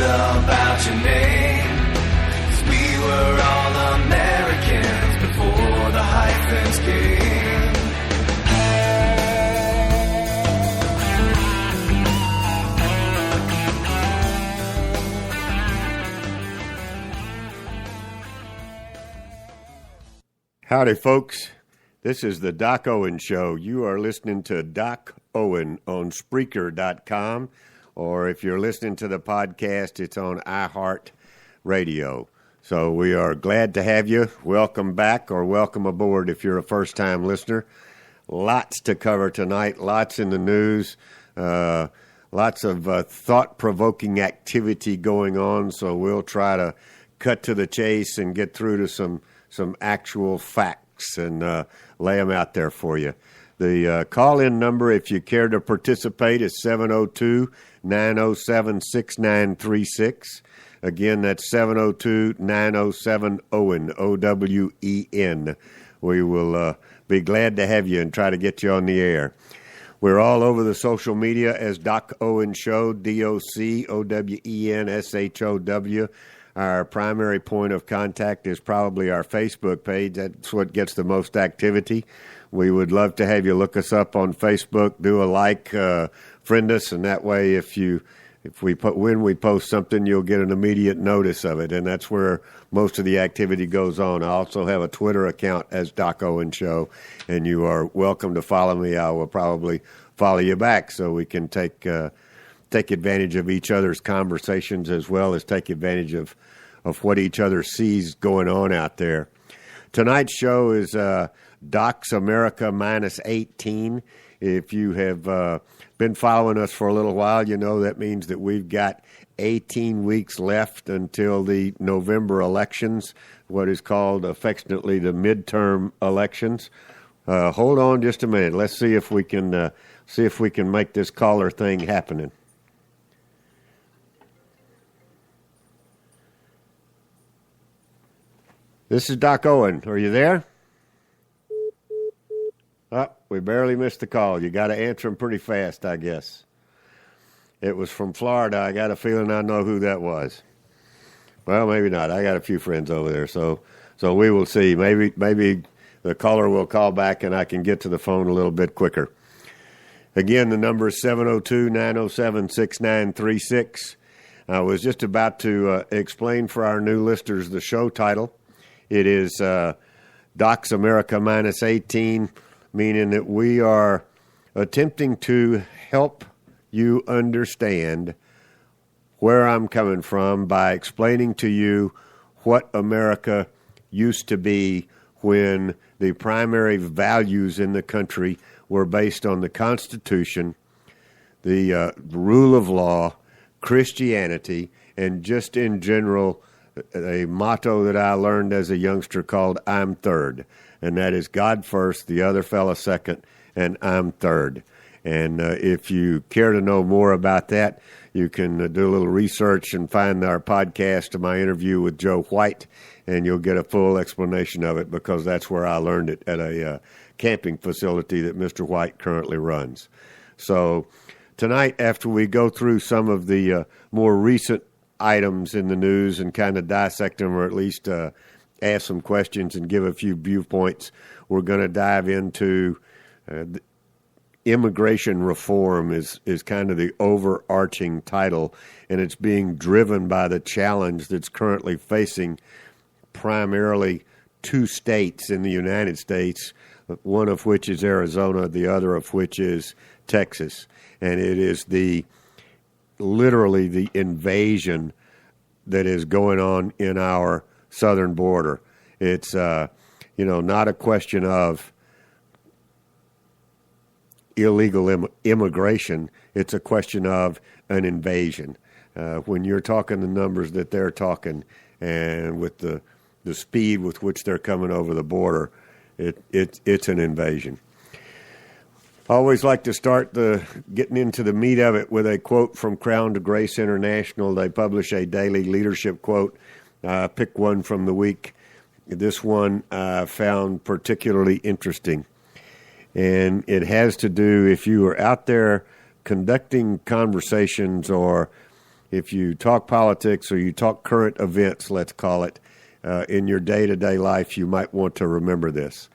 about your name, 'cause we were all Americans before the hyphens came. Howdy, folks. This is the Doc Owen Show. You are listening to Doc Owen on Spreaker.com, or if you're listening to the podcast, it's on iHeartRadio. So we are glad to have you. Welcome back or welcome aboard if you're a first-time listener. Lots to cover tonight, lots in the news, lots of thought-provoking activity going on, so we'll try to cut to the chase and get through to some actual facts and lay them out there for you. The call-in number, if you care to participate, is 702-907-6936. Again, that's 702-907-OWEN, O-W-E-N. We will be glad to have you and try to get you on the air. We're all over the social media as Doc Owen Show, D-O-C-O-W-E-N-S-H-O-W. Our primary point of contact is probably our Facebook page. That's what gets the most activity. We would love to have you look us up on Facebook, do a like, friend us, and that way when we post something, you'll get an immediate notice of it, and that's where most of the activity goes on. I also have a Twitter account as Doc Owen Show, and you are welcome to follow me. I will probably follow you back so we can take advantage of each other's conversations as well as take advantage of what each other sees going on out there. Tonight's show is Doc's America Minus 18. If you have been following us for a little while, you know that means that we've got 18 weeks left until the November elections, what is called affectionately the midterm elections. Hold on just a minute. Let's see if we can make this caller thing happening. This is Doc Owen. Are you there? Oh, we barely missed the call. You got to answer them pretty fast, I guess. It was from Florida. I got a feeling I know who that was. Well, maybe not. I got a few friends over there, so we will see. Maybe the caller will call back and I can get to the phone a little bit quicker. Again, the number is 702-907-6936. I was just about to explain for our new listeners the show title. It is Doc's America Minus 18, meaning that we are attempting to help you understand where I'm coming from by explaining to you what America used to be when the primary values in the country were based on the Constitution, the rule of law, Christianity, and just in general a motto that I learned as a youngster called I'm third, and that is God first, the other fella second, and I'm third. And if you care to know more about that, you can do a little research and find our podcast of my interview with Joe White, and you'll get a full explanation of it because that's where I learned it at a camping facility that Mr. White currently runs. So tonight, after we go through some of the more recent items in the news and kind of dissect them, or at least ask some questions and give a few viewpoints, we're going to dive into immigration reform is kind of the overarching title, and it's being driven by the challenge that's currently facing primarily two states in the United States, one of which is Arizona, the other of which is Texas. And it is literally the invasion that is going on in our southern border. It's, not a question of illegal immigration. It's a question of an invasion. When you're talking the numbers that they're talking and with the speed with which they're coming over the border, it's an invasion. I always like to start getting into the meat of it with a quote from Crown to Grace International. They publish a daily leadership quote. Pick one from the week. This one I found particularly interesting. And it has to do, if you are out there conducting conversations or if you talk politics or you talk current events, let's call it, in your day-to-day life, you might want to remember this.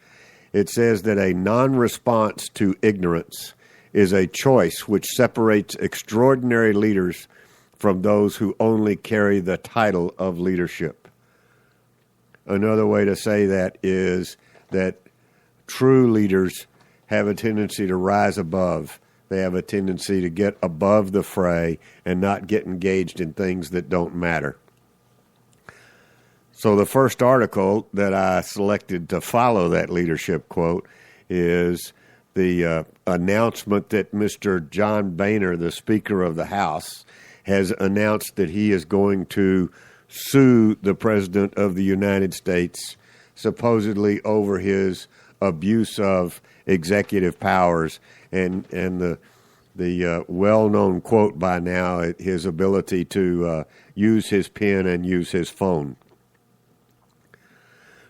It says that a non-response to ignorance is a choice which separates extraordinary leaders from those who only carry the title of leadership. Another way to say that is that true leaders have a tendency to rise above. They have a tendency to get above the fray and not get engaged in things that don't matter. So the first article that I selected to follow that leadership quote is the announcement that Mr. John Boehner, the Speaker of the House, has announced that he is going to sue the President of the United States, supposedly over his abuse of executive powers and the well-known quote by now, his ability to use his pen and use his phone.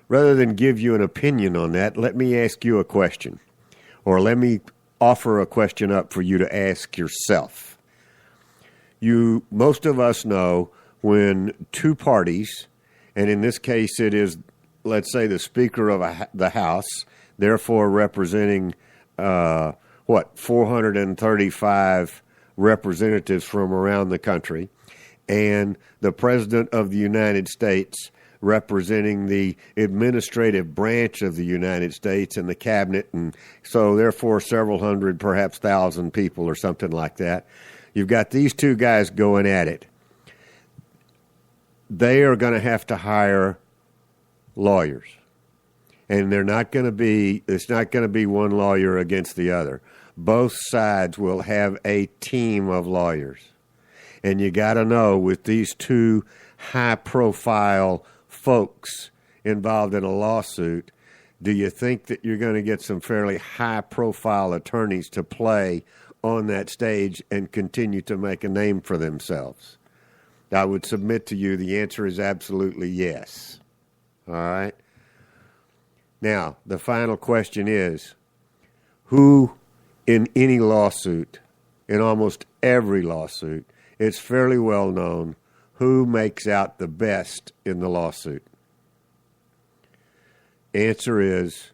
Rather than give you an opinion on that, let me ask you a question, or let me offer a question up for you to ask yourself. Most of us know when two parties, and in this case it is, let's say, the Speaker of the House, therefore representing 435 representatives from around the country, and the President of the United States representing the administrative branch of the United States and the cabinet, and so therefore several hundred, perhaps thousand people or something like that. You've got these two guys going at it. They are going to have to hire lawyers. And it's not going to be one lawyer against the other. Both sides will have a team of lawyers. And you got to know, with these two high-profile folks involved in a lawsuit, do you think that you're going to get some fairly high-profile attorneys to play on that stage and continue to make a name for themselves? I would submit to you the answer is absolutely yes. All right? Now, the final question is, who in any lawsuit, in almost every lawsuit, it's fairly well known who makes out the best in the lawsuit? Answer is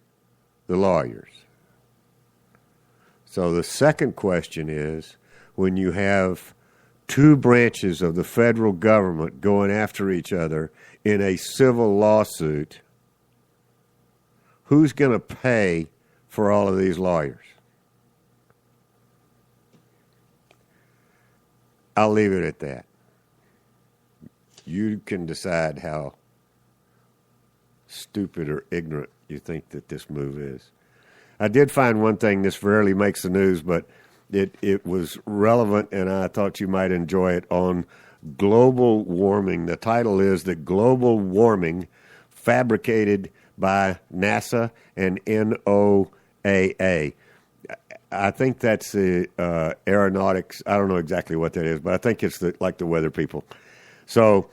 the lawyers. So the second question is, when you have two branches of the federal government going after each other in a civil lawsuit, who's going to pay for all of these lawyers? I'll leave it at that. You can decide how stupid or ignorant you think that this move is. I did find one thing, this rarely makes the news, but it was relevant, and I thought you might enjoy it, on global warming. The title is "The Global Warming Fabricated by NASA and NOAA." I think that's the aeronautics. I don't know exactly what that is, but I think it's like the weather people. So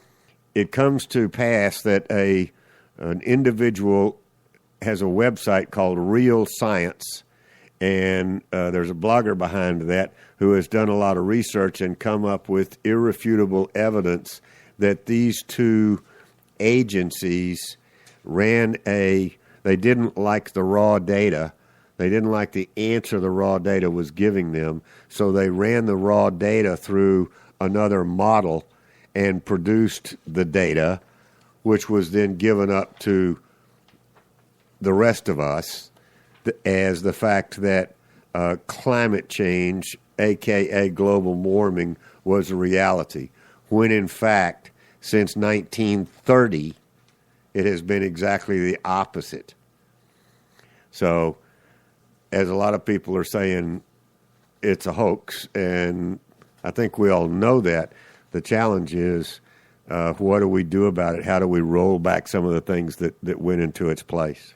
it comes to pass that an individual has a website called Real Science, and there's a blogger behind that who has done a lot of research and come up with irrefutable evidence that these two agencies they didn't like the raw data. They didn't like the answer the raw data was giving them, so they ran the raw data through another model and produced the data, which was then given up to the rest of us as the fact that climate change, a.k.a. global warming, was a reality, when in fact, since 1930, it has been exactly the opposite. So, as a lot of people are saying, it's a hoax, and I think we all know that. The challenge is, what do we do about it? How do we roll back some of the things that went into its place?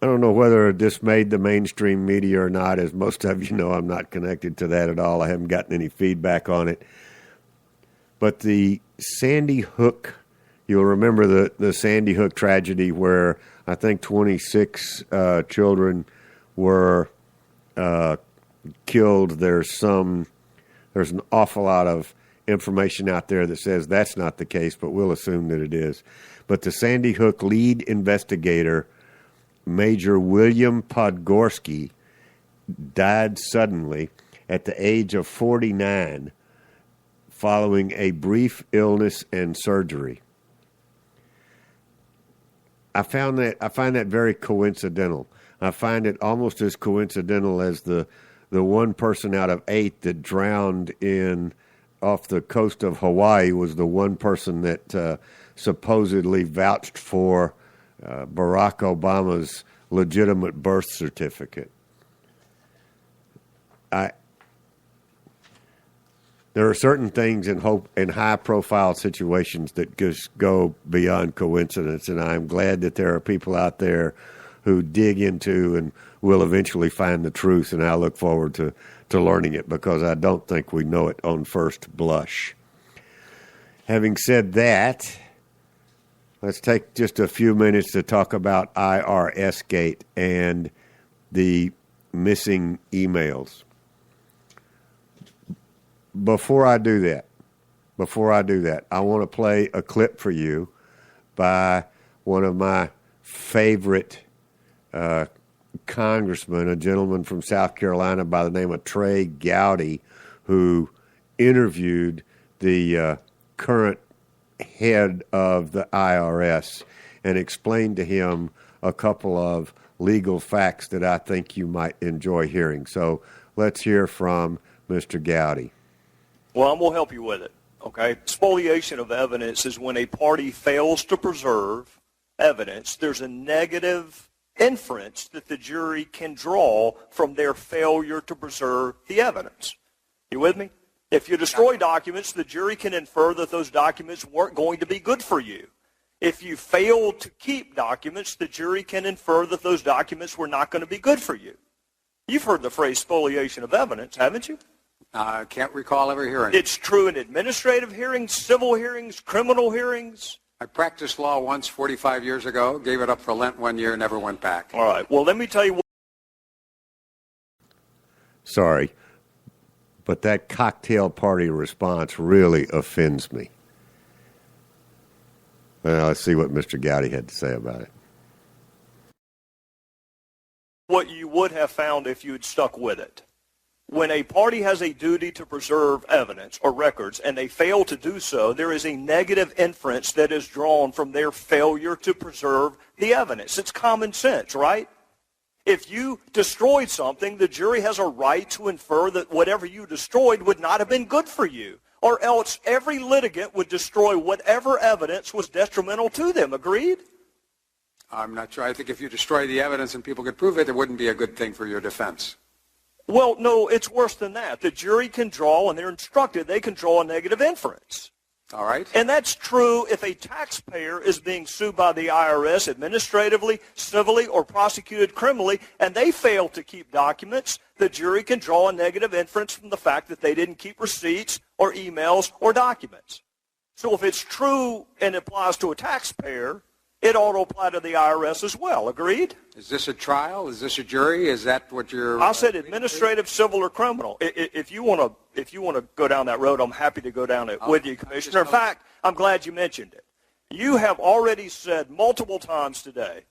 I don't know whether this made the mainstream media or not. As most of you know, I'm not connected to that at all. I haven't gotten any feedback on it. But the Sandy Hook, you'll remember the Sandy Hook tragedy where I think 26 children were killed. There's some There's an awful lot of information out there that says that's not the case, but we'll assume that it is. But the Sandy Hook lead investigator, Major William Podgorski, died suddenly at the age of 49 following a brief illness and surgery. I find that very coincidental. I find it almost as coincidental as the one person out of 8 that drowned off the coast of Hawaii was the one person that supposedly vouched for Barack Obama's legitimate birth certificate. There are certain things in high-profile situations that just go beyond coincidence, and I'm glad that there are people out there who dig into and will eventually find the truth, and I look forward to learning it because I don't think we know it on first blush. Having said that, let's take just a few minutes to talk about IRS-gate and the missing emails. Before I do that, I want to play a clip for you by one of my favorite congressmen, a gentleman from South Carolina by the name of Trey Gowdy, who interviewed the current head of the IRS and explained to him a couple of legal facts that I think you might enjoy hearing. So let's hear from Mr. Gowdy. Well, I'm going to help you with it, okay? Spoliation of evidence is when a party fails to preserve evidence. There's a negative inference that the jury can draw from their failure to preserve the evidence. You with me? If you destroy documents, the jury can infer that those documents weren't going to be good for you. If you fail to keep documents, the jury can infer that those documents were not going to be good for you. You've heard the phrase spoliation of evidence, haven't you? I can't recall ever hearing it. It's true in administrative hearings, civil hearings, criminal hearings. I practiced law once 45 years ago, gave it up for Lent 1 year, never went back. All right. Well, let me tell you what. Sorry, but that cocktail party response really offends me. Well, let's see what Mr. Gowdy had to say about it. What you would have found if you had stuck with it. When a party has a duty to preserve evidence or records and they fail to do so, there is a negative inference that is drawn from their failure to preserve the evidence. It's common sense, right? If you destroyed something, the jury has a right to infer that whatever you destroyed would not have been good for you, or else every litigant would destroy whatever evidence was detrimental to them. Agreed? I'm not sure. I think if you destroy the evidence and people could prove it, it wouldn't be a good thing for your defense. Well, no, it's worse than that. The jury can draw, and they're instructed, they can draw a negative inference. All right. And that's true if a taxpayer is being sued by the IRS administratively, civilly, or prosecuted criminally, and they fail to keep documents, the jury can draw a negative inference from the fact that they didn't keep receipts or emails or documents. So if it's true and applies to a taxpayer, it ought to apply to the IRS as well. Agreed? Is this a trial? Is this a jury? Is that what you're... I said administrative, civil, or criminal. If you want to go down that road, I'm happy to go down it with you, Commissioner. In fact, I'm glad you mentioned it. You have already said multiple times today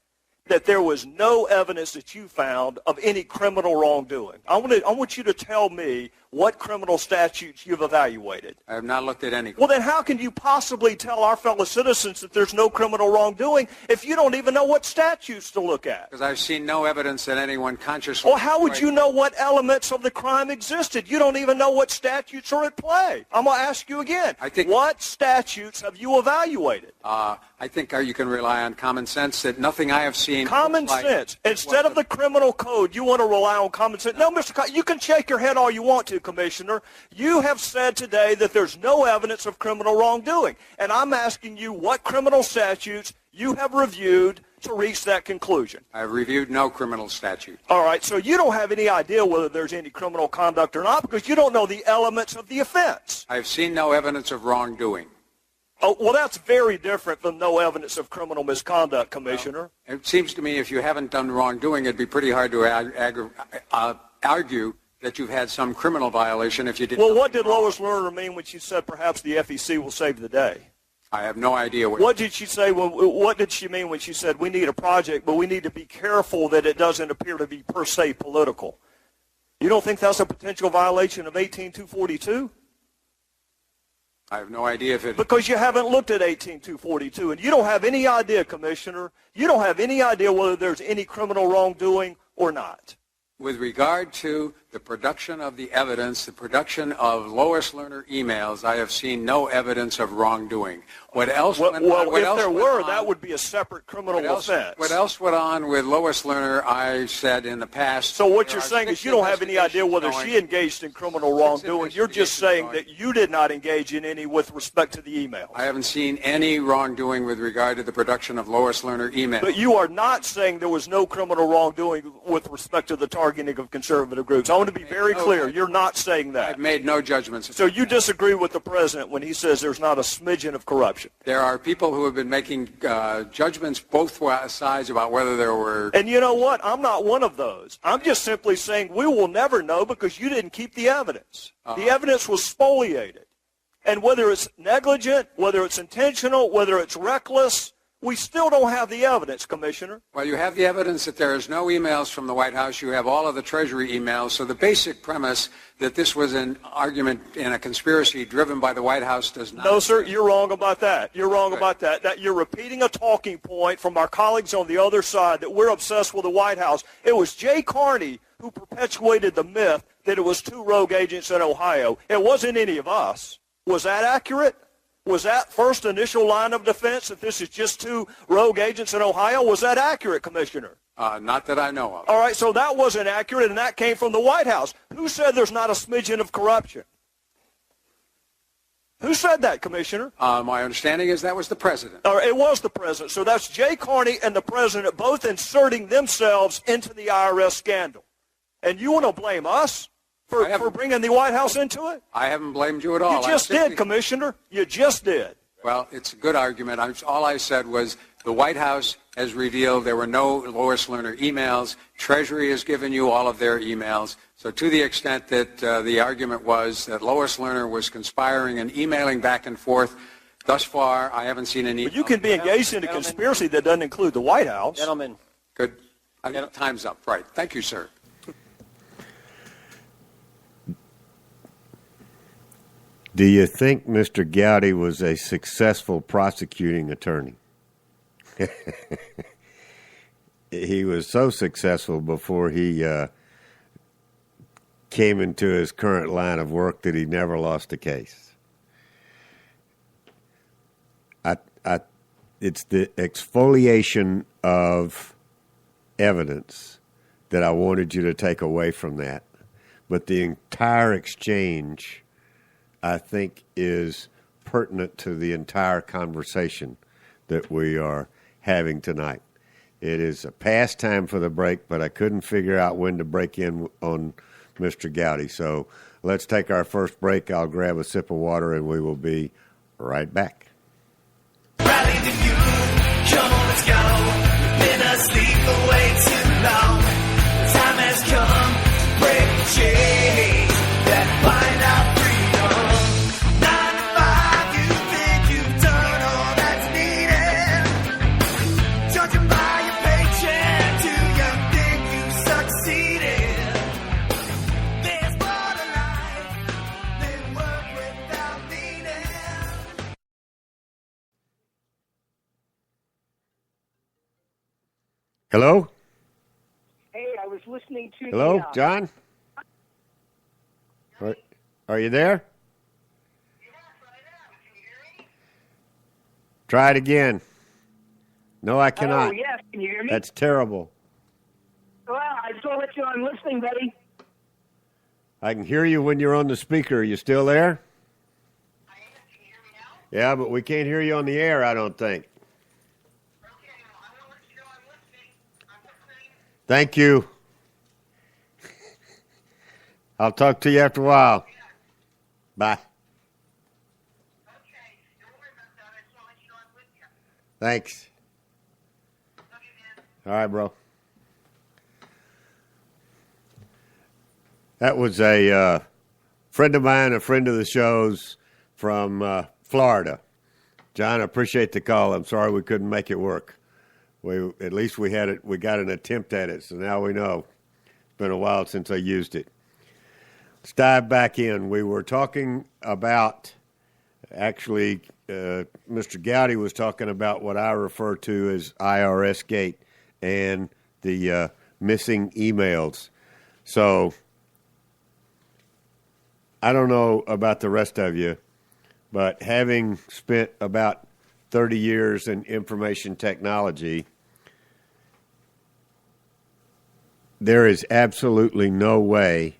that there was no evidence that you found of any criminal wrongdoing. I want you to tell me what criminal statutes you've evaluated. I have not looked at any. Well, then how can you possibly tell our fellow citizens that there's no criminal wrongdoing if you don't even know what statutes to look at? Because I've seen no evidence that anyone consciously... Well, how would you know what elements of the crime existed? You don't even know what statutes are at play. I'm going to ask you again. What statutes have you evaluated? I think you can rely on common sense that nothing I have seen... Common sense. Instead of the criminal code, you want to rely on common sense. No, Mr. You can shake your head all you want to, Commissioner. You have said today that there's no evidence of criminal wrongdoing. And I'm asking you what criminal statutes you have reviewed to reach that conclusion. I've reviewed no criminal statute. All right, so you don't have any idea whether there's any criminal conduct or not because you don't know the elements of the offense. I've seen no evidence of wrongdoing. Oh, well, that's very different from no evidence of criminal misconduct, Commissioner. Well, it seems to me if you haven't done wrongdoing, it'd be pretty hard to argue that you've had some criminal violation if you did. Well, what did Lois Lerner mean when she said perhaps the FEC will save the day? I have no idea what did she say? What did she mean when she said we need a project, but we need to be careful that it doesn't appear to be per se political? You don't think that's a potential violation of 18242? I have no idea if it... Because you haven't looked at 18242, and you don't have any idea, Commissioner. You don't have any idea whether there's any criminal wrongdoing or not. With regard to the production of the evidence, the production of Lois Lerner emails, I have seen no evidence of wrongdoing. What else? That would be a separate criminal offense. What else went on with Lois Lerner? I said in the past. So what you're saying is you don't have any idea whether she engaged in criminal wrongdoing. You're just saying that you did not engage in any with respect to the emails. I haven't seen any wrongdoing with regard to the production of Lois Lerner emails. But you are not saying there was no criminal wrongdoing with respect to the targeting of conservative groups. I want to be very clear. You're not saying that. I've made no judgments. So you disagree with the president when he says there's not a smidgen of corruption. There are people who have been making judgments both sides about whether there were... And you know what? I'm not one of those. I'm just simply saying we will never know because you didn't keep the evidence. The evidence was spoliated. And whether it's negligent, whether it's intentional, whether it's reckless, we still don't have the evidence, Commissioner. Well, you have the evidence that there is no emails from the White House. You have all of the Treasury emails. So the basic premise that this was an argument in a conspiracy driven by the White House does not... No, sir, you're wrong about that. You're wrong about that. That you're repeating a talking point from our colleagues on the other side that we're obsessed with the White House. It was Jay Carney who perpetuated the myth that it was two rogue agents in Ohio. It wasn't any of us. Was that accurate? Was that first initial line of defense that this is just two rogue agents in Ohio? Was that accurate, Commissioner? Not that I know of. All right, so that wasn't accurate, and that came from the White House. Who said there's not a smidgen of corruption? Who said that, Commissioner? My understanding is that was the president. It was the president. So that's Jay Carney and the president both inserting themselves into the IRS scandal. And you want to blame us for bringing the White House into it? I haven't blamed you at all. You just did, Commissioner. You just did. Well, it's a good argument. All I said was the White House has revealed there were no Lois Lerner emails. Treasury has given you all of their emails. So to the extent that the argument was that Lois Lerner was conspiring and emailing back and forth, thus far I haven't seen any... But you can be engaged in a conspiracy that doesn't include the White House. Gentlemen. Good. I think time's up. Right. Thank you, sir. Do you think Mr. Gowdy was a successful prosecuting attorney? He was so successful before he came into his current line of work that he never lost a case. It's the exfoliation of evidence that I wanted you to take away from that. But the entire exchange, I think, is pertinent to the entire conversation that we are having tonight. It is a pastime for the break, but I couldn't figure out when to break in on Mr. Gowdy. So let's take our first break. I'll grab a sip of water, and we will be right back. Rally the youth, come on, let's go. Been asleep for way too long. Time has come to break the chains that bind our freedom. 9 to 5, you think you've done all that's needed. Judging by your paycheck, do you think you've succeeded? There's more to life than work without meaning. Hello? Hey, I was listening to Hello, the, John? Are you there? Try it again. No, I cannot. Oh, yes, can you hear me? That's terrible. Well, I still let you on listening, buddy. I can hear you when you're on the speaker. Are you still there? I am. Can you hear me now? Yeah, but we can't hear you on the air, I don't think. Okay, I'm going to let you know I'm listening. I'm listening. Thank you. I'll talk to you after a while. Bye. Okay, don't worry about that. I just want to let you know I'm with you. Thanks. Love you, man. All right, bro. That was a friend of mine, a friend of the show's from Florida. John, I appreciate the call. I'm sorry we couldn't make it work. At least we had it. We got an attempt at it, so now we know. It's been a while since I used it. Let's dive back in. We were talking about, actually, Mr. Gowdy was talking about what I refer to as IRS Gate and the missing emails. So I don't know about the rest of you, but having spent about 30 years in information technology, there is absolutely no way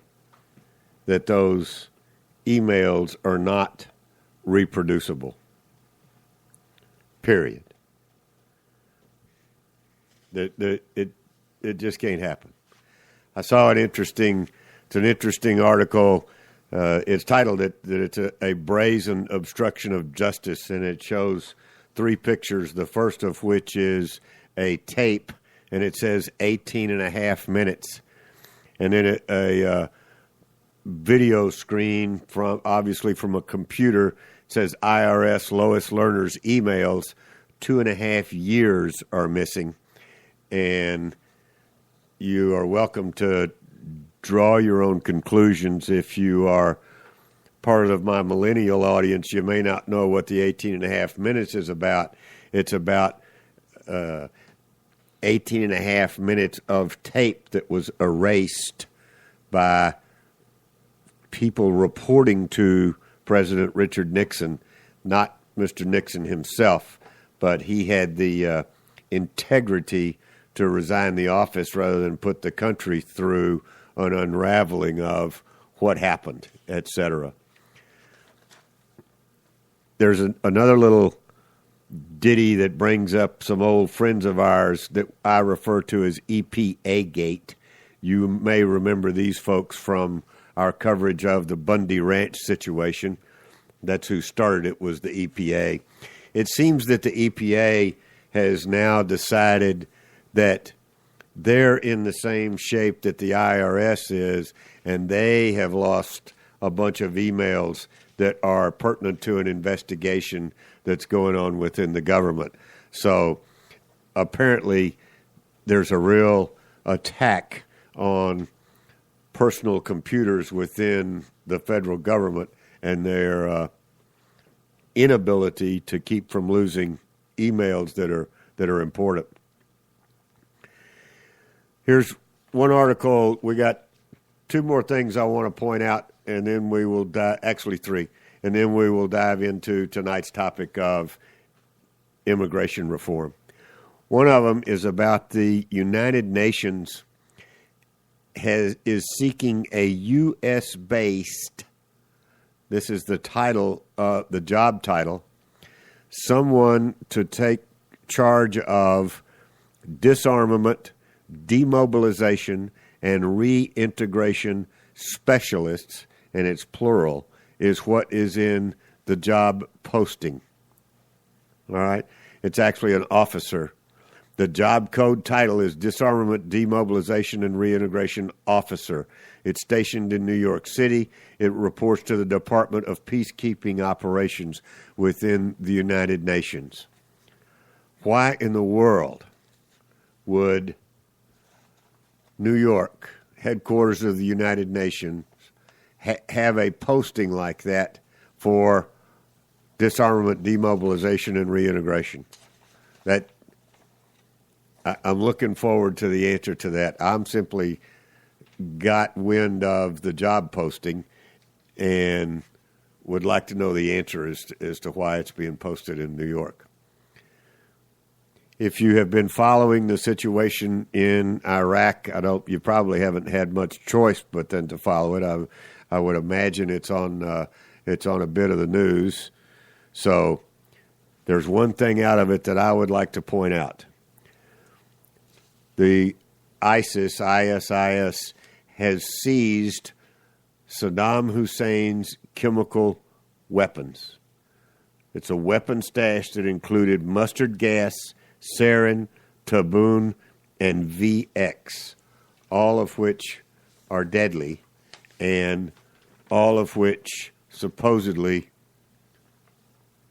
that those emails are not reproducible. Period. It just can't happen. I saw it's an interesting article. It's titled that it's a brazen obstruction of justice, and it shows 3 pictures, the first of which is a tape, and it says 18 and a half minutes. And then a video screen obviously from a computer. It says IRS Lois Lerner's emails, 2.5 years are missing. And you are welcome to draw your own conclusions. If you are part of my millennial audience, you may not know what the 18 and a half minutes is about. It's about 18 and a half minutes of tape that was erased by people reporting to President Richard Nixon, not Mr. Nixon himself, but he had the integrity to resign the office rather than put the country through an unraveling of what happened, etc. There's another little ditty that brings up some old friends of ours that I refer to as EPA Gate. You may remember these folks from our coverage of the Bundy Ranch situation. That's who started it, was the EPA. It seems that the EPA has now decided that they're in the same shape that the IRS is, and they have lost a bunch of emails that are pertinent to an investigation that's going on within the government. So apparently there's a real attack on personal computers within the federal government and their inability to keep from losing emails that are important. Here's one article. We got 2 more things I want to point out, and then we will actually 3, and then we will dive into tonight's topic of immigration reform. One of them is about the United Nations is seeking a U.S.-based, this is the title, the job title, someone to take charge of disarmament, demobilization, and reintegration specialists, and it's plural, is what is in the job posting. All right? It's actually an officer. The job code title is Disarmament, Demobilization, and Reintegration Officer. It's stationed in New York City. It reports to the Department of Peacekeeping Operations within the United Nations. Why in the world would New York, headquarters of the United Nations, have a posting like that for disarmament, demobilization, and reintegration? I'm looking forward to the answer to that. I'm simply got wind of the job posting and would like to know the answer as to why it's being posted in New York. If you have been following the situation in Iraq, you probably haven't had much choice but then to follow it. I would imagine it's on a bit of the news. So there's one thing out of it that I would like to point out. The ISIS has seized Saddam Hussein's chemical weapons. It's a weapon stash that included mustard gas, sarin, taboon, and VX, all of which are deadly. and all of which supposedly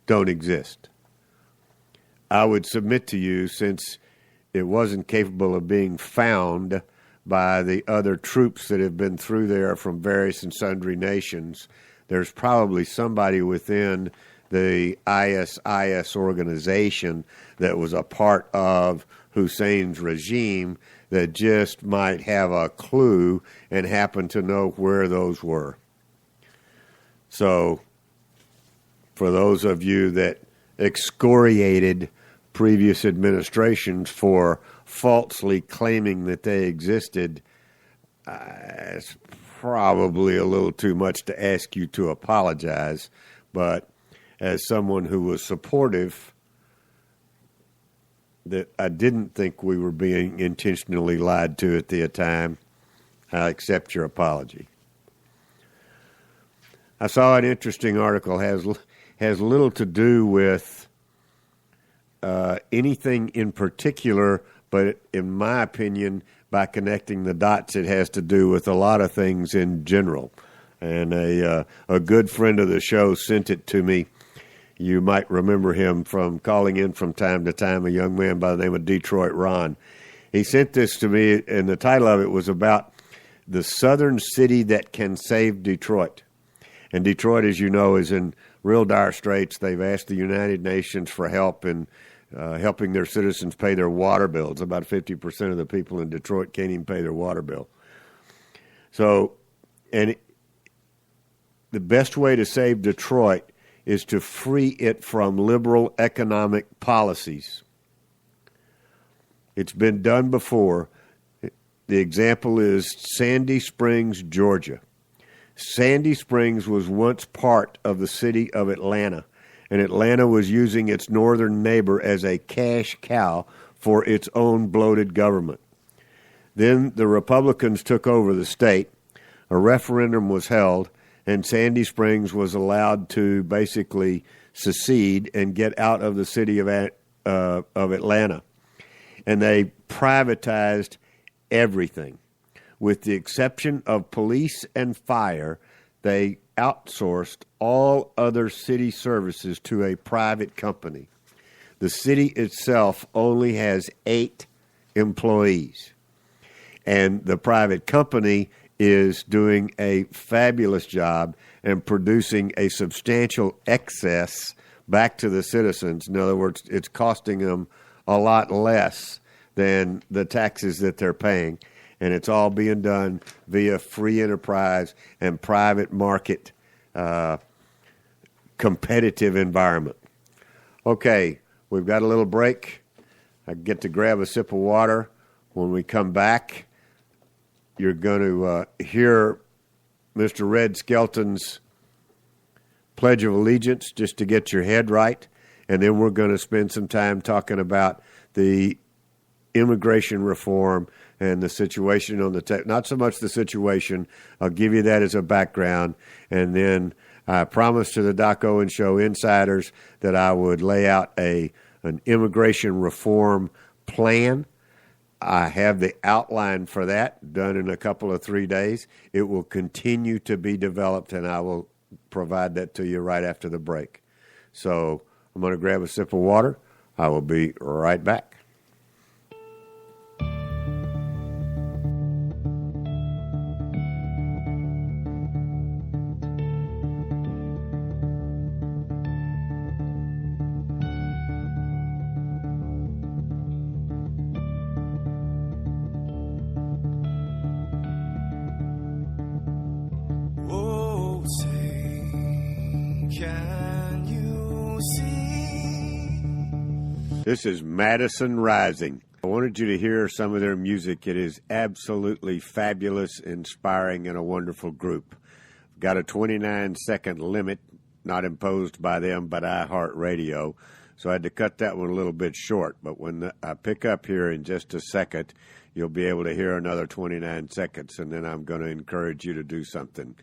don't exist. I would submit to you, since it wasn't capable of being found by the other troops that have been through there from various and sundry nations, there's probably somebody within the ISIS organization that was a part of Hussein's regime that just might have a clue and happen to know where those were. So, for those of you that excoriated previous administrations for falsely claiming that they existed, it's probably a little too much to ask you to apologize, but as someone who was supportive, that I didn't think we were being intentionally lied to at the time, I accept your apology. I saw an interesting article, has little to do with anything in particular, but in my opinion, by connecting the dots, it has to do with a lot of things in general. And a good friend of the show sent it to me. You might remember him from calling in from time to time, a young man by the name of Detroit Ron. He sent this to me, and the title of it was about the southern city that can save Detroit. And Detroit, as you know, is in real dire straits. They've asked the United Nations for help in helping their citizens pay their water bills. About 50% of the people in Detroit can't even pay their water bill. So, and the best way to save Detroit is to free it from liberal economic policies. It's been done before. The example is Sandy Springs, Georgia. Sandy Springs was once part of the city of Atlanta, and Atlanta was using its northern neighbor as a cash cow for its own bloated government. Then the Republicans took over the state, a referendum was held, and Sandy Springs was allowed to basically secede and get out of the city of Atlanta. And they privatized everything. With the exception of police and fire, they outsourced all other city services to a private company. The city itself only has 8 employees, and the private company is doing a fabulous job and producing a substantial excess back to the citizens. In other words, it's costing them a lot less than the taxes that they're paying. And it's all being done via free enterprise and private market competitive environment. Okay, we've got a little break. I get to grab a sip of water. When we come back, you're going to hear Mr. Red Skelton's Pledge of Allegiance just to get your head right. And then we're going to spend some time talking about the immigration reform and the situation on the not so much the situation. I'll give you that as a background. And then I promised to the Doc Owen Show insiders that I would lay out an immigration reform plan. I have the outline for that done in a couple of 3 days. It will continue to be developed, and I will provide that to you right after the break. So I'm going to grab a sip of water. I will be right back. This is Madison Rising. I wanted you to hear some of their music. It is absolutely fabulous, inspiring, and a wonderful group. Got a 29-second limit, not imposed by them, but iHeartRadio. So I had to cut that one a little bit short. But when I pick up here in just a second, you'll be able to hear another 29 seconds, and then I'm going to encourage you to do something.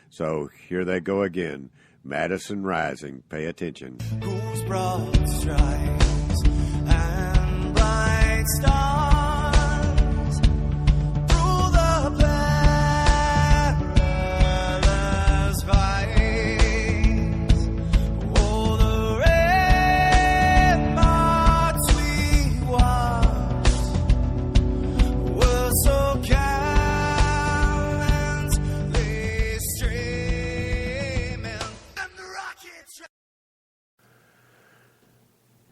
So here they go again. Madison Rising. Pay attention. Whose broad stripes and bright stars through the paradise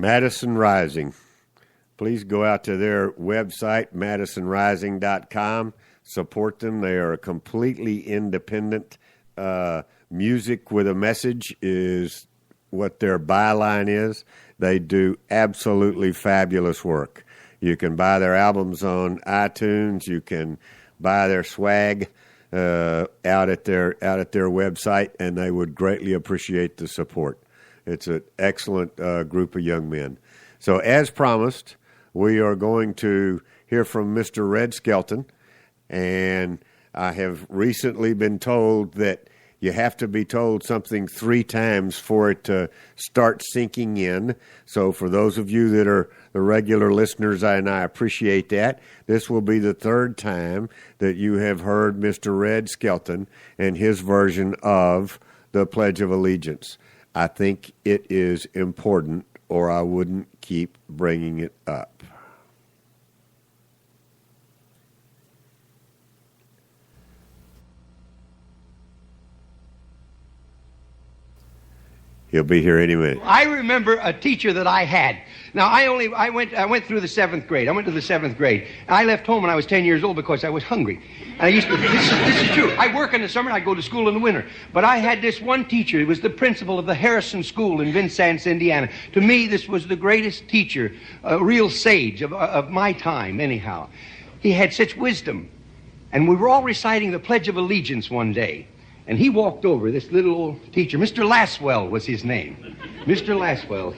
Madison Rising. Please go out to their website, madisonrising.com. Support them. They are a completely independent. Music with a message is what their byline is. They do absolutely fabulous work. You can buy their albums on iTunes. You can buy their swag out at their website, and they would greatly appreciate the support. It's an excellent group of young men. So, as promised, we are going to hear from Mr. Red Skelton, and I have recently been told that you have to be told something 3 times for it to start sinking in. So for those of you that are the regular listeners, and I appreciate that, this will be the 3rd time that you have heard Mr. Red Skelton and his version of the Pledge of Allegiance. I think it is important, or I wouldn't keep bringing it up. He'll be here any minute. I remember a teacher that I had. Now, I went through the 7th grade. I went to the 7th grade. And I left home when I was 10 years old because I was hungry. And I used to, this is true. I work in the summer and I go to school in the winter. But I had this one teacher. He was the principal of the Harrison School in Vincennes, Indiana. To me, this was the greatest teacher, a real sage of my time, anyhow. He had such wisdom. And we were all reciting the Pledge of Allegiance one day. And he walked over, this little old teacher. Mr. Laswell was his name. Mr. Laswell.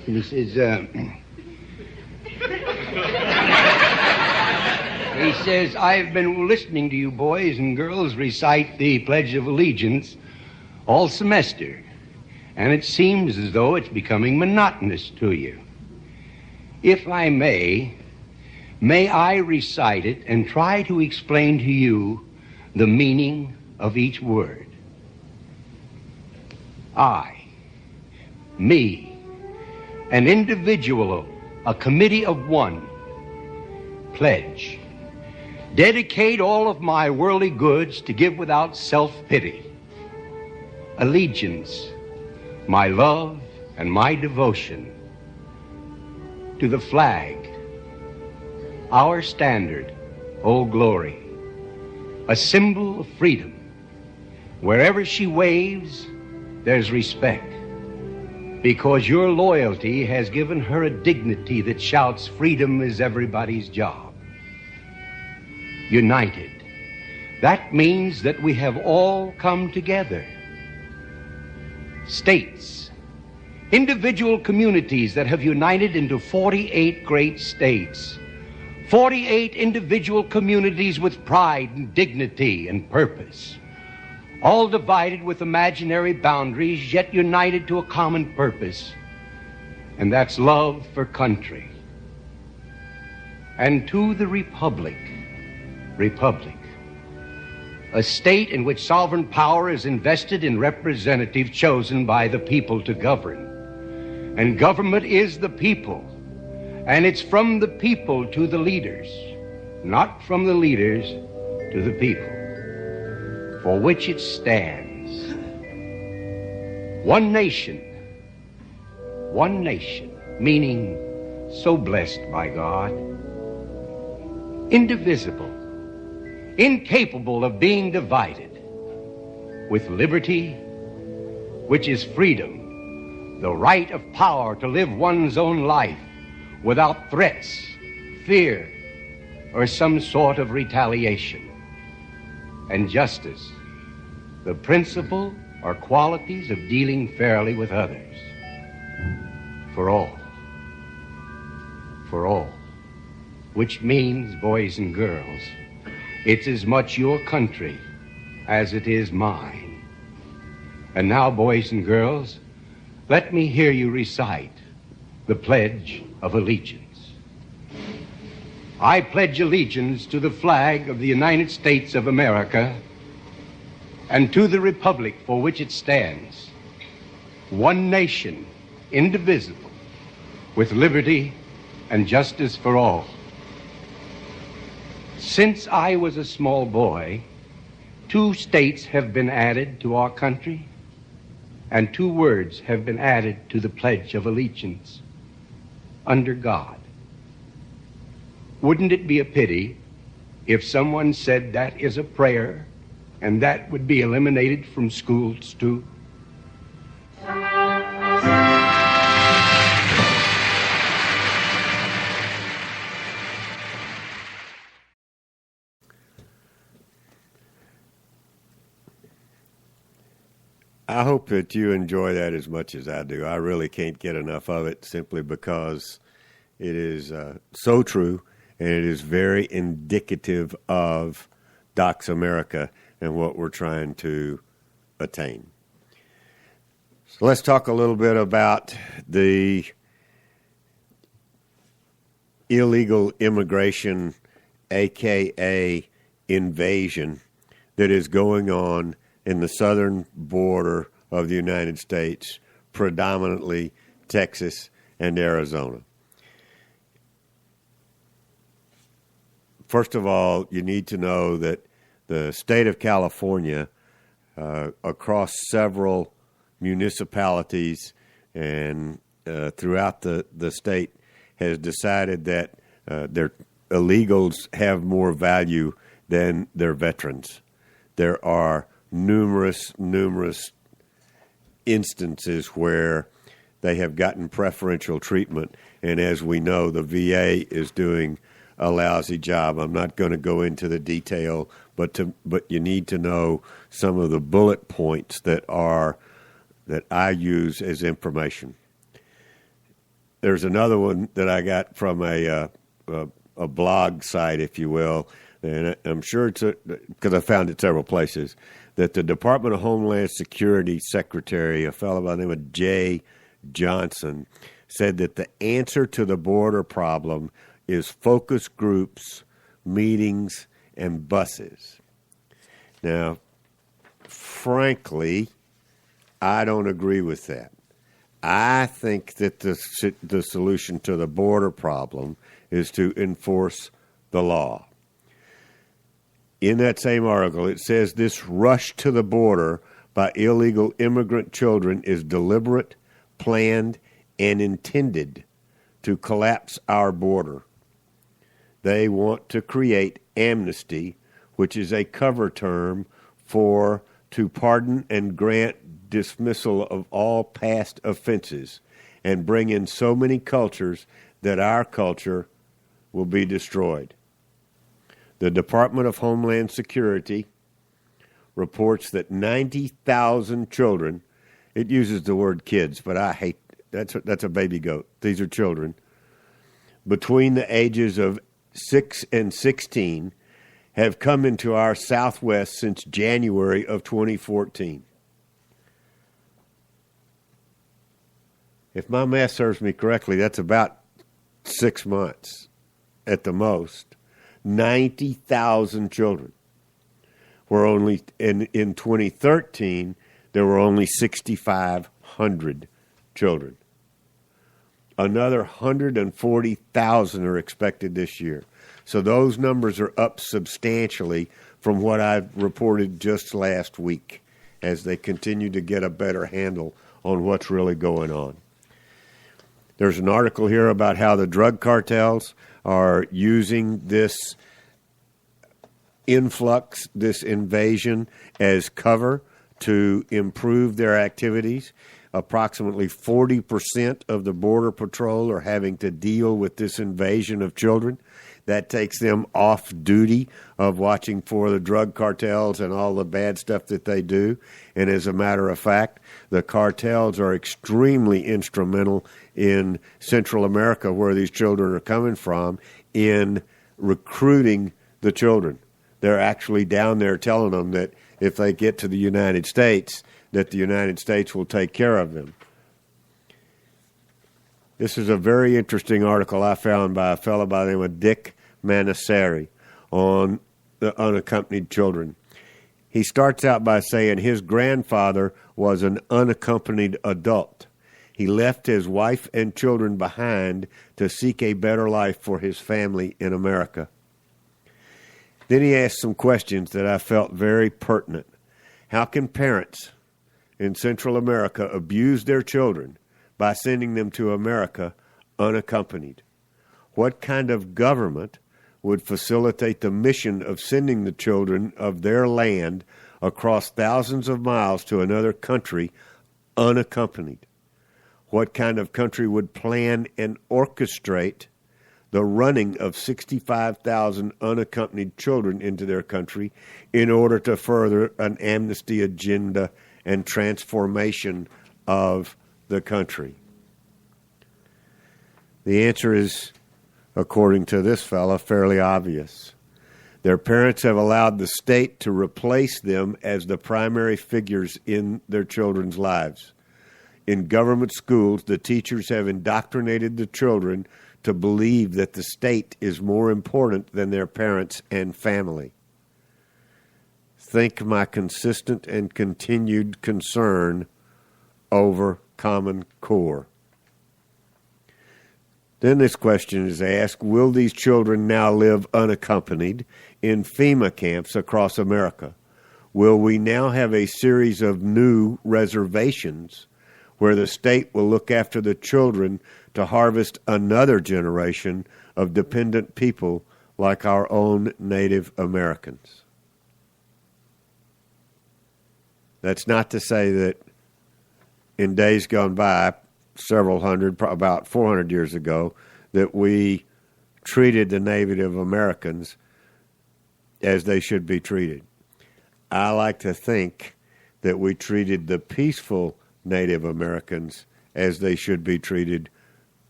And he says, I've been listening to you boys and girls recite the Pledge of Allegiance all semester. And it seems as though it's becoming monotonous to you. If I may I recite it and try to explain to you the meaning of each word. I, me, an individual, a committee of one, pledge, dedicate all of my worldly goods to give without self-pity, allegiance, my love and my devotion to the flag, our standard, O glory, a symbol of freedom. Wherever she waves, there's respect, because your loyalty has given her a dignity that shouts freedom is everybody's job. United. That means that we have all come together. States, individual communities that have united into 48 great states. 48 individual communities with pride and dignity and purpose. All divided with imaginary boundaries, yet united to a common purpose, and that's love for country. And to the republic, a state in which sovereign power is invested in representatives chosen by the people to govern. And government is the people, and it's from the people to the leaders, not from the leaders to the people, for which it stands. One nation, meaning so blessed by God, indivisible, incapable of being divided, with liberty, which is freedom, the right of power to live one's own life without threats, fear, or some sort of retaliation. And justice, the principle or qualities of dealing fairly with others. For all, which means, boys and girls, it's as much your country as it is mine. And now, boys and girls, let me hear you recite the Pledge of Allegiance. I pledge allegiance to the flag of the United States of America and to the republic for which it stands, one nation, indivisible, with liberty and justice for all. Since I was a small boy, 2 states have been added to our country, and 2 words have been added to the Pledge of Allegiance. under God. Wouldn't it be a pity if someone said that is a prayer and that would be eliminated from schools too? I hope that you enjoy that as much as I do. I really can't get enough of it simply because it is so true, and it is very indicative of Docs America and what we're trying to attain. So let's talk a little bit about the illegal immigration, a.k.a. invasion, that is going on in the southern border of the United States, predominantly Texas and Arizona. First of all, you need to know that the state of California, across several municipalities and throughout the state, has decided that their illegals have more value than their veterans. There are numerous instances where they have gotten preferential treatment, and as we know, the VA is doing a lousy job. I'm not going to go into the detail, but you need to know some of the bullet points that I use as information. There's another one that I got from a blog site, if you will, and I'm sure it's because I found it several places, that the Department of Homeland Security Secretary, a fellow by the name of Jay Johnson, said that the answer to the border problem is focus groups, meetings, and buses. Now, frankly, I don't agree with that. I think that the solution to the border problem is to enforce the law. In that same article, it says this rush to the border by illegal immigrant children is deliberate, planned, and intended to collapse our border. They want to create amnesty, which is a cover term for to pardon and grant dismissal of all past offenses and bring in so many cultures that our culture will be destroyed. The Department of Homeland Security reports that 90,000 children, it uses the word kids, but I hate, that's a baby goat. These are children, between the ages of 6 and 16 have come into our Southwest since January of 2014. If my math serves me correctly, that's about 6 months at the most. 90,000 children. Were only in 2013 there were only 6,500 children. Another 140,000 are expected this year. So those numbers are up substantially from what I reported just last week as they continue to get a better handle on what's really going on. There's an article here about how the drug cartels are using this influx, this invasion, as cover to improve their activities. Approximately 40% of the Border Patrol are having to deal with this invasion of children. That takes them off duty of watching for the drug cartels and all the bad stuff that they do. And as a matter of fact, the cartels are extremely instrumental in Central America, where these children are coming from, in recruiting the children. They're actually down there telling them that if they get to the United States, that the United States will take care of them. This is a very interesting article I found by a fellow by the name of Dick Manasseri on the unaccompanied children. He starts out by saying his grandfather was an unaccompanied adult. He left his wife and children behind to seek a better life for his family in America. Then he asked some questions that I felt very pertinent. How can parents in Central America abuse their children by sending them to America unaccompanied? What kind of government would facilitate the mission of sending the children of their land across thousands of miles to another country unaccompanied? What kind of country would plan and orchestrate the running of 65,000 unaccompanied children into their country in order to further an amnesty agenda and transformation of the country? The answer is, according to this fella, fairly obvious. Their parents have allowed the state to replace them as the primary figures in their children's lives. In government schools, the teachers have indoctrinated the children to believe that the state is more important than their parents and family. Think my consistent and continued concern over Common Core. Then this question is asked, will these children now live unaccompanied in FEMA camps across America? Will we now have a series of new reservations where the state will look after the children to harvest another generation of dependent people like our own Native Americans? That's not to say that in days gone by, several hundred, about 400 years ago, that we treated the Native Americans as they should be treated. I like to think that we treated the peaceful Native Americans as they should be treated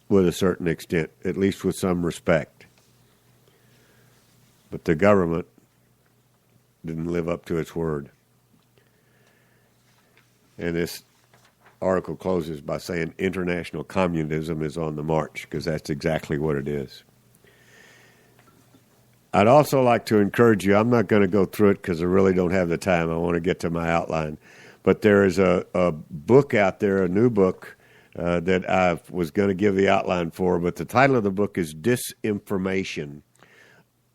with a certain extent, at least with some respect. But the government didn't live up to its word. And this article closes by saying international communism is on the march, because that's exactly what it is. I'd also like to encourage you, I'm not going to go through it because I really don't have the time. I want to get to my outline. But there is a book out there, a new book, that I was going to give the outline for, but the title of the book is Disinformation.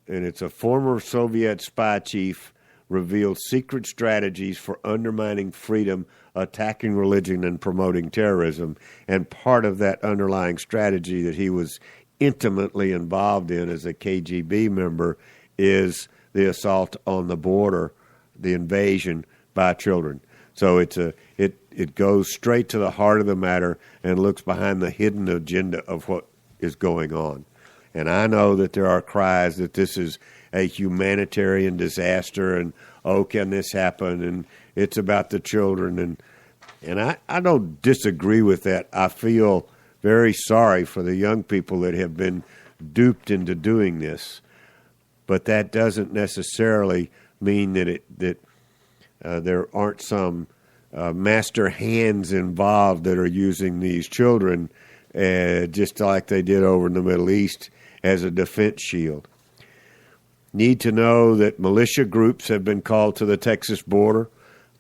And it's a former Soviet spy chief reveals secret strategies for undermining freedom, attacking religion, and promoting terrorism. And part of that underlying strategy that he was intimately involved in as a KGB member is the assault on the border, the invasion by children. So it goes straight to the heart of the matter and looks behind the hidden agenda of what is going on. And I know that there are cries that this is a humanitarian disaster and, oh, can this happen? And it's about the children. And I don't disagree with that. I feel very sorry for the young people that have been duped into doing this. But that doesn't necessarily mean that there aren't some master hands involved that are using these children just like they did over in the Middle East as a defense shield. Need to know that militia groups have been called to the Texas border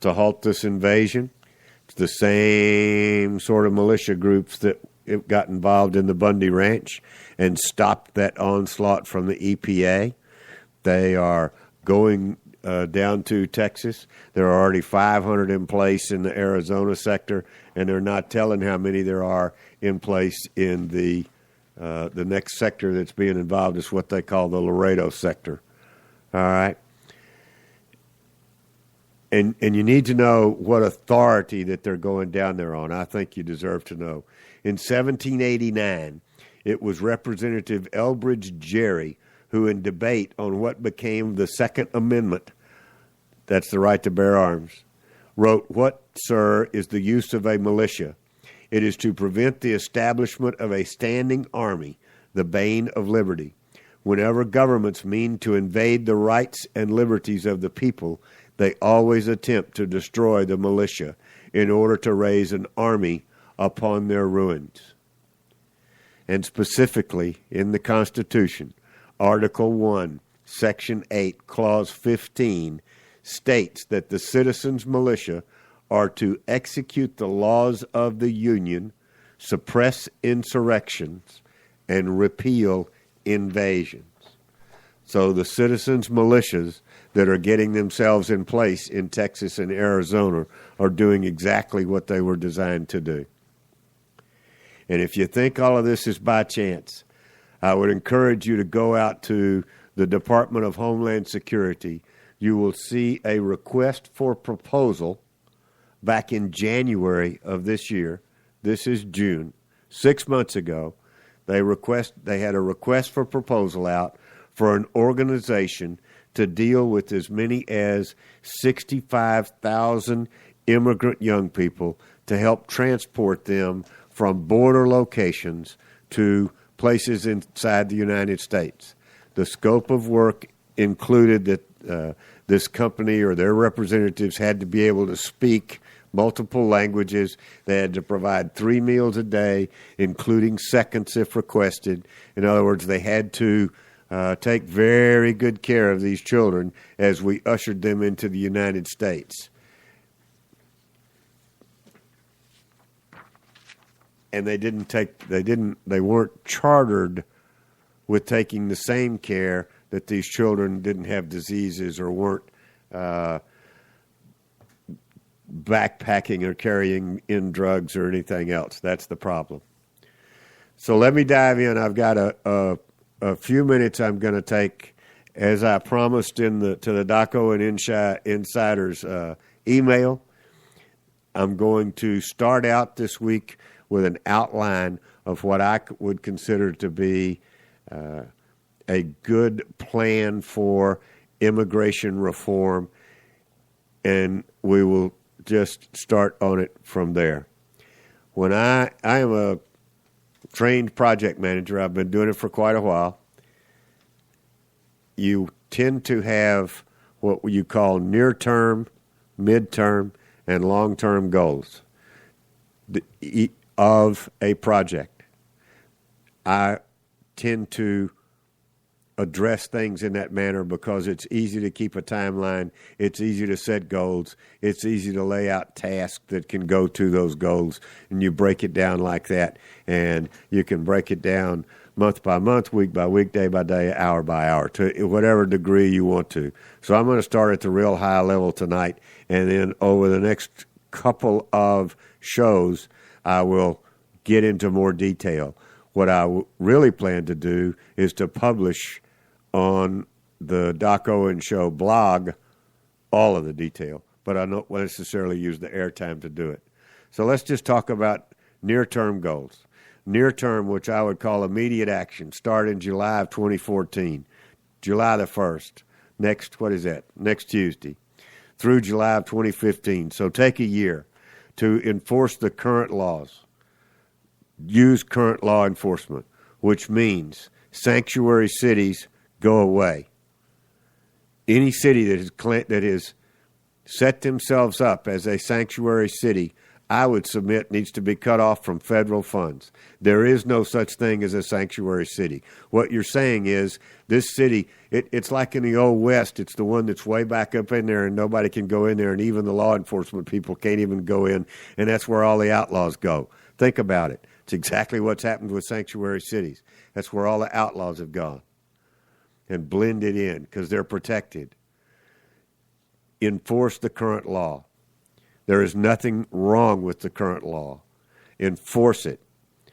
to halt this invasion. It's the same sort of militia groups that got involved in the Bundy Ranch and stopped that onslaught from the EPA. They are going down to Texas. There are already 500 in place in the Arizona sector, and they're not telling how many there are in place in the next sector that's being involved is what they call the Laredo sector. All right? And you need to know what authority that they're going down there on. I think you deserve to know. In 1789, it was Representative Elbridge Gerry who, in debate on what became the Second Amendment, that's the right to bear arms, wrote, "What, sir, is the use of a militia? It is to prevent the establishment of a standing army, the bane of liberty. Whenever governments mean to invade the rights and liberties of the people, they always attempt to destroy the militia in order to raise an army upon their ruins." And specifically in the Constitution, Article 1, Section 8, Clause 15, states that the citizens' militia are to execute the laws of the Union, suppress insurrections, and repeal invasions. So the citizens' militias that are getting themselves in place in Texas and Arizona are doing exactly what they were designed to do. And if you think all of this is by chance, I would encourage you to go out to the Department of Homeland Security. You will see a request for proposal back in January of this year. This is June. 6 months ago, they had a request for proposal out for an organization to deal with as many as 65,000 immigrant young people to help transport them from border locations to places inside the United States. The scope of work included that this company or their representatives had to be able to speak multiple languages. They had to provide 3 meals a day, including seconds if requested. In other words, they had to take very good care of these children as we ushered them into the United States. And they weren't chartered with taking the same care that these children didn't have diseases or weren't backpacking or carrying in drugs or anything else. That's the problem. So let me dive in. I've got a few minutes I'm going to take, as I promised to the DACO and Insiders email. I'm going to start out this week with an outline of what I would consider to be a good plan for immigration reform, and we will just start on it from there. When I am a trained project manager, I've been doing it for quite a while. You tend to have what you call near-term, mid-term, and long-term goals of a project. I tend to address things in that manner because it's easy to keep a timeline, it's easy to set goals, it's easy to lay out tasks that can go to those goals, and you break it down like that, and you can break it down month by month, week by week, day by day, hour by hour, to whatever degree you want to. So I'm going to start at the real high level tonight, and then over the next couple of shows, I will get into more detail. What I really plan to do is to publish on the Daco and Show blog all of the detail, but I don't necessarily use the airtime to do it. So let's just talk about near-term goals. Near-term, which I would call immediate action, start in July of 2014, July the 1st, next Tuesday, through July of 2015. So take a year to enforce the current laws. Use current law enforcement, which means sanctuary cities go away. Any city that has set themselves up as a sanctuary city, I would submit, needs to be cut off from federal funds. There is no such thing as a sanctuary city. What you're saying is this city, it's like in the Old West. It's the one that's way back up in there and nobody can go in there, and even the law enforcement people can't even go in, and that's where all the outlaws go. Think about it. It's exactly what's happened with sanctuary cities. That's where all the outlaws have gone and blended in because they're protected. Enforce the current law. There is nothing wrong with the current law. Enforce it.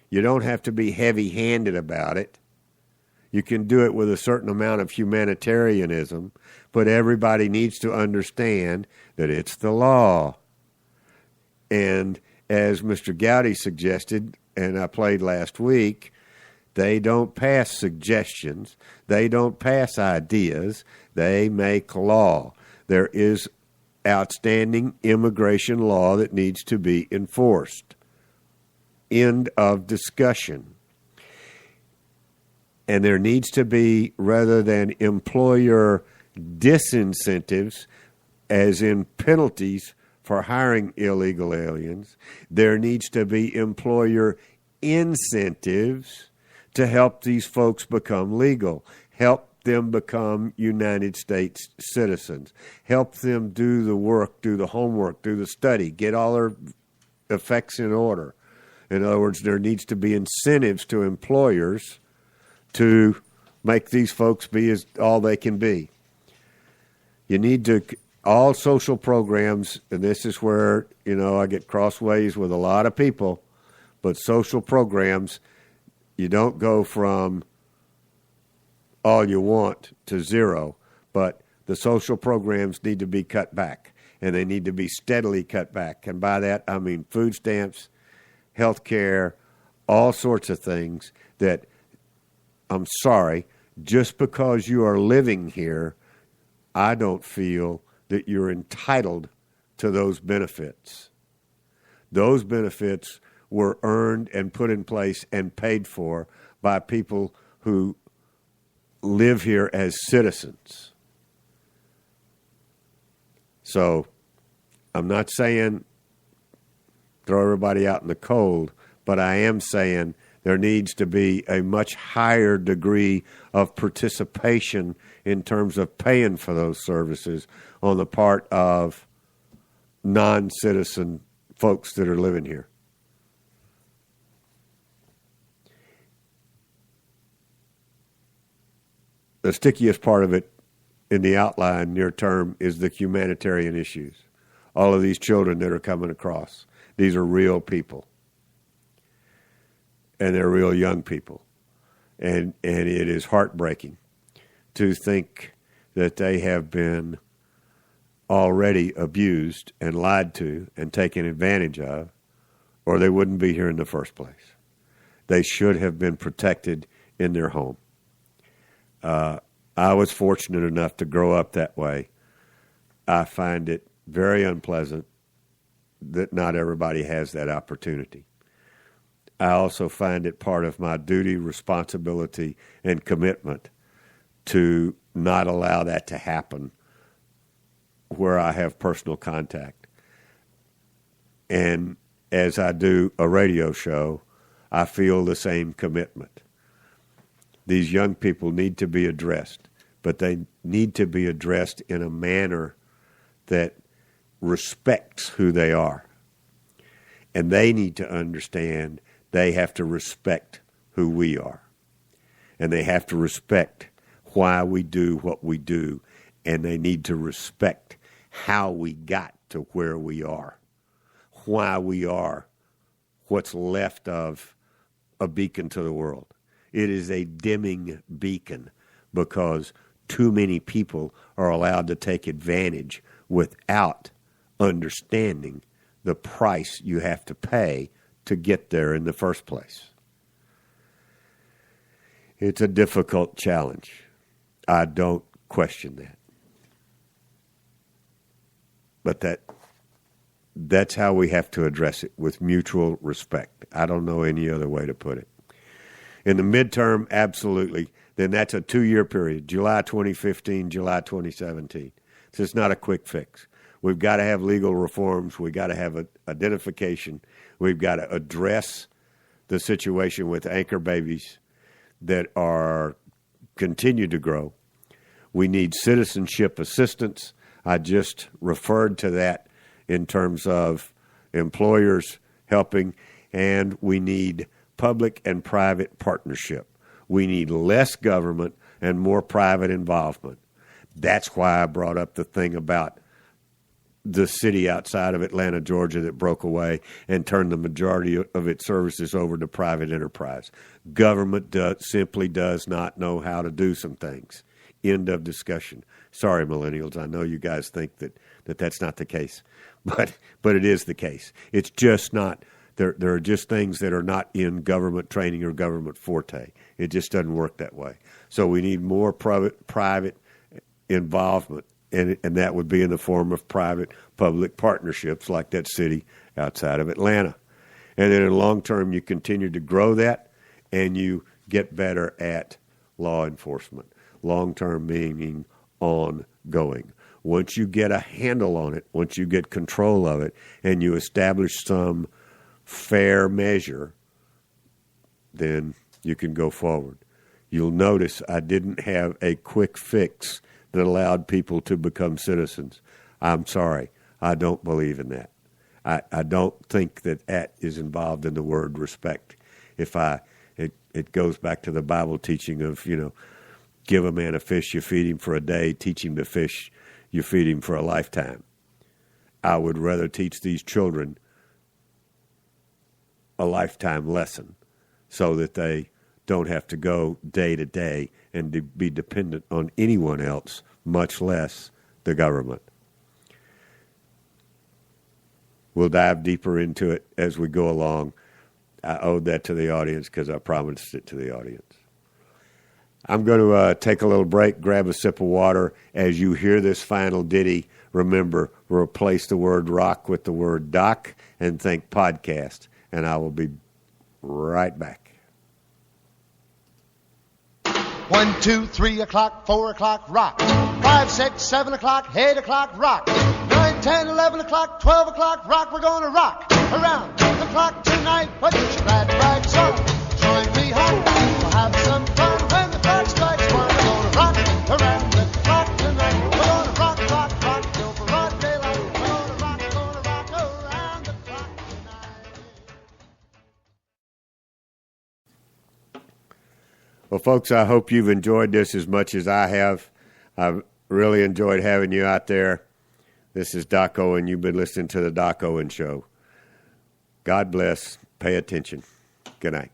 You don't have to be heavy-handed about it. You can do it with a certain amount of humanitarianism, but everybody needs to understand that it's the law. And as Mr. Gowdy suggested, and I played last week, they don't pass suggestions. They don't pass ideas. They make law. There is outstanding immigration law that needs to be enforced. End of discussion. And there needs to be, rather than employer disincentives, as in penalties for hiring illegal aliens, there needs to be employer incentives to help these folks become legal, help them become United States citizens, help them do the work, do the homework, do the study, get all their effects in order. In other words, there needs to be incentives to employers to make these folks be all they can be. You need to, all social programs, and this is where, I get crossways with a lot of people, But social programs, you don't go from all you want to zero, but the social programs need to be cut back, and they need to be steadily cut back. And by that, I mean food stamps, health care, all sorts of things that, I'm sorry, just because you are living here, I don't feel that you're entitled to those benefits. Those benefits were earned and put in place and paid for by people who live here as citizens. So I'm not saying throw everybody out in the cold, but I am saying there needs to be a much higher degree of participation in terms of paying for those services on the part of non-citizen folks that are living here. The stickiest part of it in the outline near term is the humanitarian issues. All of these children that are coming across, these are real people. And they're real young people. And it is heartbreaking to think that they have been already abused and lied to and taken advantage of, or they wouldn't be here in the first place. They should have been protected in their home. I was fortunate enough to grow up that way. I find it very unpleasant that not everybody has that opportunity. I also find it part of my duty, responsibility, and commitment to not allow that to happen where I have personal contact. And as I do a radio show, I feel the same commitment. These young people need to be addressed, but they need to be addressed in a manner that respects who they are. And they need to understand they have to respect who we are. And they have to respect why we do what we do. And they need to respect how we got to where we are. Why we are what's left of a beacon to the world. It is a dimming beacon because too many people are allowed to take advantage without understanding the price you have to pay to get there in the first place. It's a difficult challenge. I don't question that. But that's how we have to address it, with mutual respect. I don't know any other way to put it. In the midterm, absolutely. Then that's a 2-year period, July 2015, July 2017. So it's not a quick fix. We've got to have legal reforms. We've got to have identification. We've got to address the situation with anchor babies that are continue to grow. We need citizenship assistance. I just referred to that in terms of employers helping, and we need public and private partnership. We need less government and more private involvement. That's why I brought up the thing about the city outside of Atlanta, Georgia, that broke away and turned the majority of its services over to private enterprise. Government simply does not know how to do some things. End of discussion. Sorry, millennials. I know you guys think that's not the case, but it is the case. It's just not. There are just things that are not in government training or government forte. It just doesn't work that way. So we need more private involvement, and that would be in the form of private-public partnerships like that city outside of Atlanta. And then in the long term, you continue to grow that, and you get better at law enforcement. Long term meaning ongoing. Once you get a handle on it, once you get control of it, and you establish some fair measure, then you can go forward. You'll notice I didn't have a quick fix that allowed people to become citizens. I'm sorry. I don't believe in that. I don't think that is involved in the word respect. It goes back to the Bible teaching of, give a man a fish, you feed him for a day. Teach him to fish, you feed him for a lifetime. I would rather teach these children a lifetime lesson so that they don't have to go day to day and be dependent on anyone else, much less the government. We'll dive deeper into it as we go along. I owed that to the audience because I promised it to the audience. I'm going to take a little break, grab a sip of water. As you hear this final ditty, remember, replace the word rock with the word doc and think podcast. And I will be right back. 1, 2, 3 o'clock, 4 o'clock, rock. 5, 6, 7 o'clock, 8 o'clock, rock. 9, 10, 11 o'clock, 12 o'clock, rock. We're gonna rock around the clock tonight. Put your glad rags on, join me home. We'll have some fun when the clock strikes 1. We're gonna rock around the clock tonight. We're gonna rock, rock, rock till the broad daylight. We're gonna rock around the clock tonight. Well, folks, I hope you've enjoyed this as much as I have. I've really enjoyed having you out there. This is Doc Owen. You've been listening to the Doc Owen Show. God bless. Pay attention. Good night.